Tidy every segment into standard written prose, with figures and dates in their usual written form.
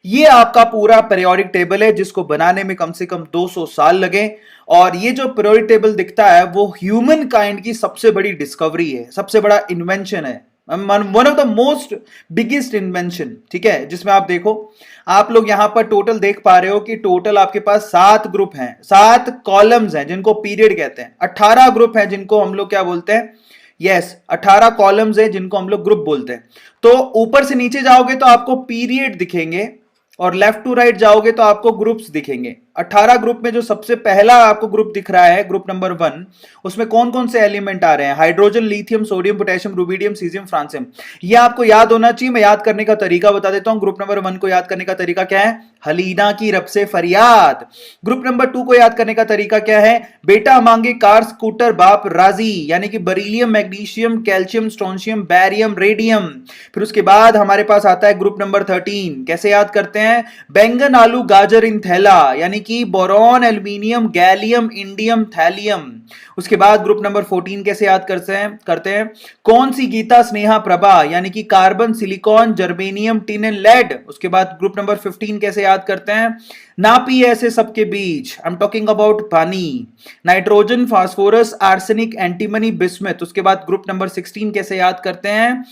ये आपका पूरा पीरियोडिक टेबल है जिसको बनाने में कम से कम 200 साल लगे। और ये जो पीरियोडिक टेबल दिखता है वो ह्यूमन काइंड की सबसे बड़ी डिस्कवरी है, सबसे बड़ा इन्वेंशन है, one of the most biggest invention. ठीक है, जिसमें आप देखो, आप लोग यहां पर टोटल देख पा रहे हो कि टोटल आपके पास 7 ग्रुप हैं, 7 कॉलम्स हैं जिनको पीरियड कहते हैं, 18 ग्रुप हैं जिनको हम लोग क्या बोलते हैं, यस 18 कॉलम्स हैं जिनको हम लोग ग्रुप बोलते हैं। तो ऊपर से नीचे जाओगे तो आपको पीरियड दिखेंगे और लेफ्ट टू राइट जाओगे तो आपको ग्रुप्स दिखेंगे। 18 ग्रुप में जो सबसे पहला आपको ग्रुप दिख रहा है, ग्रुप नंबर 1, उसमें कौन कौन से एलिमेंट आ रहे हैं, hydrogen, lithium, sodium, potassium, rubidium, caesium, francium. ये आपको याद होना चाहिए। मैं याद करने का तरीका बता देता हूं। ग्रुप नंबर 1 को याद करने का तरीका क्या है, हलीना की रब से फरियाद। ग्रुप नंबर 2 को याद करने का तरीका क्या है, बेटा मांगे कार स्कूटर बाप राजी, यानी कि beryllium, magnesium, calcium, strontium, barium, radium. फिर उसके बाद हमारे पास आता है ग्रुप नंबर 13। कैसे याद करते हैं, बैंगन, आलू, गाजर इन थैला, यानी कि boron, aluminium, gallium, indium, thallium. उसके बाद ग्रुप नंबर 14 कैसे याद करते हैं, कौन सी गीता, स्नेहा, प्रभा, यानी कि carbon, silicon, germanium, tin and lead. उसके बाद ग्रुप नंबर 15 कैसे याद करते हैं, नापी ऐसे सबके बीच, आई एम टॉकिंग अबाउट पानी, nitrogen, phosphorus, arsenic, antimony, bismuth. उसके बाद ग्रुप नंबर 16 कैसे याद करते हैं,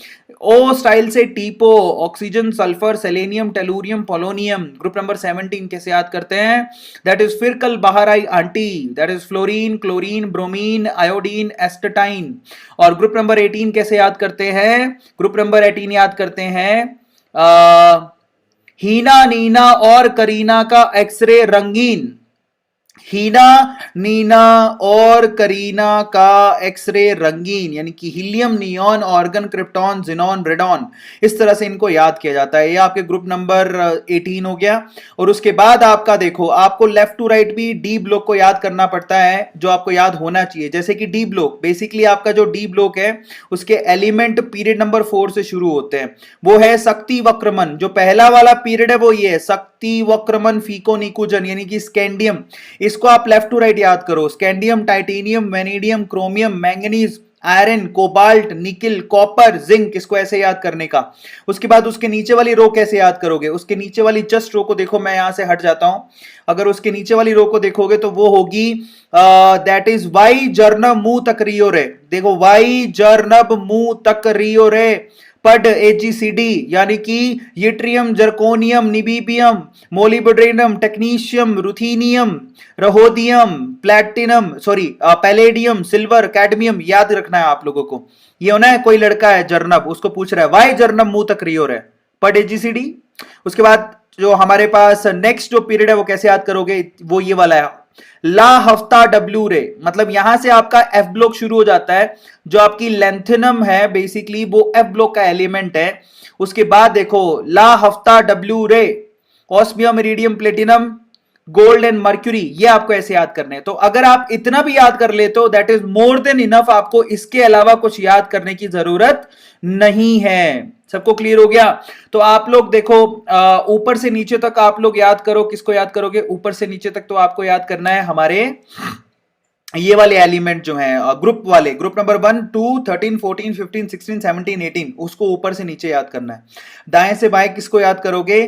ओ स्टाइल से टीपो, oxygen, sulphur, selenium, tellurium, polonium. Group number 17 कैसे याद करते हैं, दैट इज फिर कल बाहर आई aunty, that is fluorine, chlorine, bromine, iodine, astatine. और ग्रुप नंबर 18 कैसे याद करते हैं, ग्रुप नंबर 18 याद करते हैं हीना, नीना और करीना का एक्सरे रंगीन, हीना, नीना और करीना का एक्सरे रंगीन, यानी कि helium, neon, organ, krypton, xenon, radon. इस तरह से इनको याद किया जाता है। ये आपके ग्रुप नंबर 18 हो गया। और उसके बाद आपका देखो, आपको लेफ्ट टू राइट भी डी ब्लॉक को याद करना पड़ता है, जो आपको याद होना चाहिए। जैसे कि डी ब्लॉक, बेसिकली आपका जो डी ब्लॉक है उसके एलिमेंट पीरियड नंबर 4 से शुरू होते हैं। वो है शक्ति वक्रमन, जो पहला वाला पीरियड है वो ये है, शक्ति वक्रमन, फीको निकुजन, यानी कि स्कैंडियम। इसको आप लेफ्ट टू राइट याद करो, scandium, titanium, vanadium, chromium, manganese, iron, cobalt, nickel, copper, zinc. इसको ऐसे याद करने का। उसके बाद उसके नीचे वाली रो कैसे याद करोगे, उसके नीचे वाली जस्ट रो को देखो, मैं यहां से हट जाता हूं। अगर उसके नीचे वाली रो को देखोगे तो वो होगी दैट इज वाई जर्नब मुंह तक रियो रे। देखो, वाई जर्नब मुंह तक रियो रे, पड एजीसीडी, यानी कि yttrium, zirconium, niobium, molybdenum, technetium, ruthenium, rhodium, platinum, sorry palladium, silver, cadmium. याद रखना है आप लोगों को। ये होना है, कोई लड़का है जर्नब, उसको पूछ रहा है वाई जर्नब मुंह तक रियो रे, पड एजीसीडी। उसके बाद जो हमारे पास नेक्स्ट जो पीरियड है वो कैसे याद करोगे, वो ये वाला है, ला हफ्ता डब्ल्यू रे। मतलब यहां से आपका एफ ब्लॉक शुरू हो जाता है, जो आपकी लेंथनम है बेसिकली वो एफ ब्लॉक का एलिमेंट है। उसके बाद देखो, ला हफ्ता डब्ल्यू रे, osmium, iridium, platinum, gold and mercury. ये आपको ऐसे याद करने हैं। तो अगर आप इतना भी याद कर लेते हो that is more than enough, आपको इसके अलावा कुछ याद करने की जरूरत नहीं है। सबको क्लियर हो गया। तो आप लोग देखो, ऊपर से नीचे तक आप लोग याद करो। किसको याद करोगे, ऊपर से नीचे तक तो आपको याद करना है हमारे ये वाले एलिमेंट जो हैं ग्रुप वाले, ग्रुप नंबर 1, 2, 13, 14, 15, 16, 17, 18, उसको ऊपर से नीचे याद करना है। दाएं से बाएं किसको याद करोगे,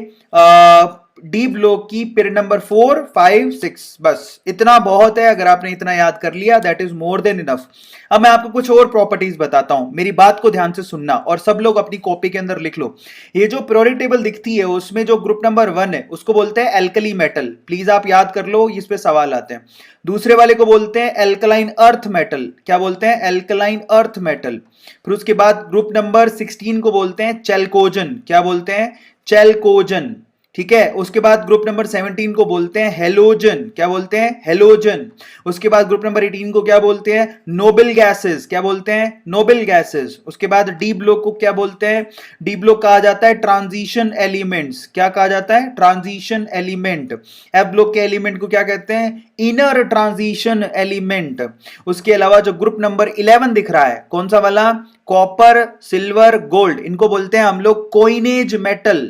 डी ब्लॉक की पीरियड नंबर 4, 5, 6। बस इतना बहुत है। अगर आपने इतना याद कर लिया that is more than enough. अब मैं आपको कुछ और प्रॉपर्टीज बताता हूं, मेरी बात को ध्यान से सुनना और सब लोग अपनी कॉपी के अंदर लिख लो। ये जो पीरियोडिक टेबल दिखती है उसमें जो ग्रुप नंबर 1 है उसको बोलते हैं एल्कली मेटल। प्लीज आप याद कर लो, इस पे सवाल आते हैं। दूसरे वाले को बोलते हैं एल्कलाइन अर्थ मेटल। क्या बोलते हैं, एल्कलाइन अर्थ मेटल। फिर उसके बाद ग्रुप नंबर 16 को बोलते हैं चेल्कोजन। क्या बोलते हैं, चेल्कोजन। ठीक है। उसके बाद ग्रुप नंबर 17 को बोलते हैं हेलोजन। क्या बोलते हैं, हेलोजन। उसके बाद ग्रुप नंबर 18 को क्या बोलते हैं, नोबल गैसेस। क्या बोलते हैं, नोबल गैसेस। उसके बाद डी ब्लॉक को क्या बोलते हैं, डी ब्लॉक कहा जाता है ट्रांजिशन एलिमेंट्स। क्या कहा जाता है, ट्रांजिशन एलिमेंट। एफ ब्लॉक के एलिमेंट को क्या कहते हैं, इनर ट्रांजिशन एलिमेंट। उसके अलावा जो ग्रुप नंबर 11 दिख रहा है, कौन सा वाला, कॉपर, सिल्वर, गोल्ड, इनको बोलते हैं हम लोग coinage metal,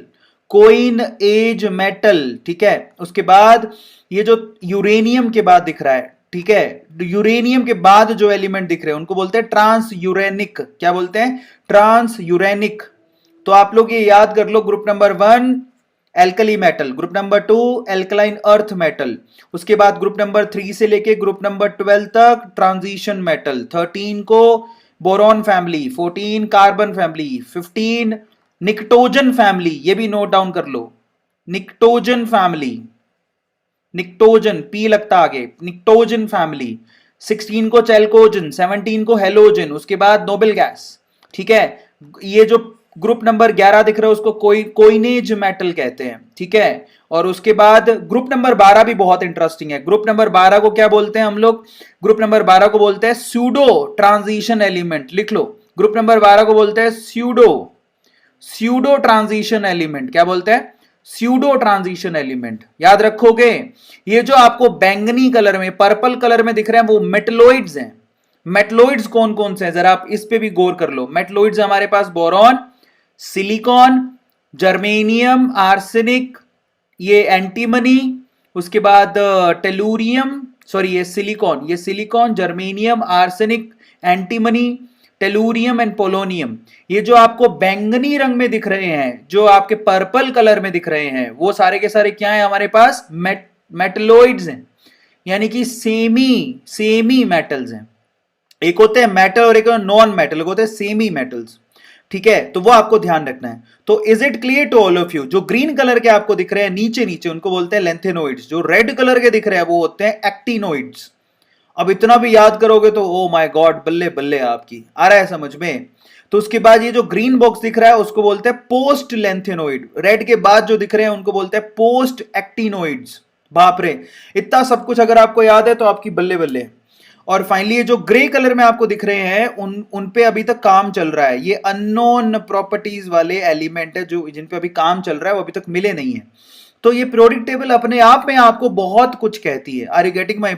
coin as metal. ठीक है। उसके बाद ये जो यूरेनियम के बाद दिख रहा है, ठीक है, यूरेनियम के बाद जो एलिमेंट दिख रहे हैं उनको बोलते हैं ट्रांस यूरेनिक। क्या बोलते हैं, ट्रांस यूरेनिक। तो आप लोग ये याद कर लो, group number 1 alkali metal, group number 2 alkaline earth metal, उसके बाद ग्रुप नंबर 3 से लेके ग्रुप नंबर 12 तक ट्रांजिशन मेटल, 13 को boron family, 14 carbon family, 15 pnictogen family, ये भी नोट डाउन कर लो, निकटोजन फैमिली, निकटोजन पी लगता आगे, निकटोजन फैमिली, 16 को चैल्कोजन, 17 को हेलोजन, उसके बाद नोबल गैस, ठीक है। ये जो ग्रुप नंबर 11 दिख रहा है उसको कोइनेज मेटल कहते हैं, ठीक है। और उसके बाद ग्रुप नंबर 12 भी बहुत इंटरेस्टिंग है। ग्रुप नंबर 12 को क्या बोलते हैं हम लोग? ग्रुप नंबर 12 को बोलते हैं स्यूडो ट्रांजिशन एलिमेंट, लिख लो। ग्रुप नंबर 12 को बोलते हैं स्यूडो ट्रांजिशन एलिमेंट। क्या बोलते हैं? Pseudo transition element. याद रखोगे, ये जो आपको बैंगनी कलर में, पर्पल कलर में दिख रहे हैं वो मेटलोइड्स हैं। मेटलोइड्स कौन कौन से हैं जरा आप इस पे भी गौर कर लो। मेटलोइड्स हमारे पास बोरॉन, सिलिकॉन, जर्मेनियम, आर्सेनिक, ये एंटीमनी, उसके बाद टेलूरियम, सॉरी ये silicon, germanium, arsenic, antimony, tellurium and polonium. ये जो आपको बैंगनी रंग में दिख रहे हैं, जो आपके पर्पल कलर में दिख रहे हैं, वो सारे के सारे क्या हैं हमारे पास? मेटलोइड्स हैं, यानी कि सेमी मेटल्स हैं। एक होते हैं मेटल और एक नॉन मेटल, होते हैं सेमी मेटल्स, ठीक है। तो वो आपको ध्यान रखना है। तो is it clear to all of you? जो ग्रीन कलर के आपको दिख रहे हैं नीचे नीचे, उनको बोलते हैं लेंथेनोइड्स। जो रेड कलर के दिख रहे हैं वो होते हैं एक्टिनोइड्स। अब इतना भी याद करोगे तो ओ माय गॉड, बल्ले बल्ले आपकी, आ रहा है समझ में? तो उसके बाद ये जो ग्रीन बॉक्स दिख रहा है उसको बोलते हैं पोस्ट लेंथेनोइड। रेड के बाद जो दिख रहे हैं उनको बोलते हैं पोस्ट एक्टिनोइड्स। बाप रे, इतना सब कुछ अगर आपको याद है तो आपकी बल्ले बल्ले। और फाइनली ये जो ग्रे कलर में आपको दिख रहे हैं उन पे अभी तक काम चल रहा है। ये अननोन प्रॉपर्टीज वाले एलिमेंट है जो जिन पे अभी काम चल रहा है, वो अभी तक मिले नहीं है। तो ये पीरियोडिक टेबल अपने आप में आपको बहुत कुछ कहती है। Are you getting my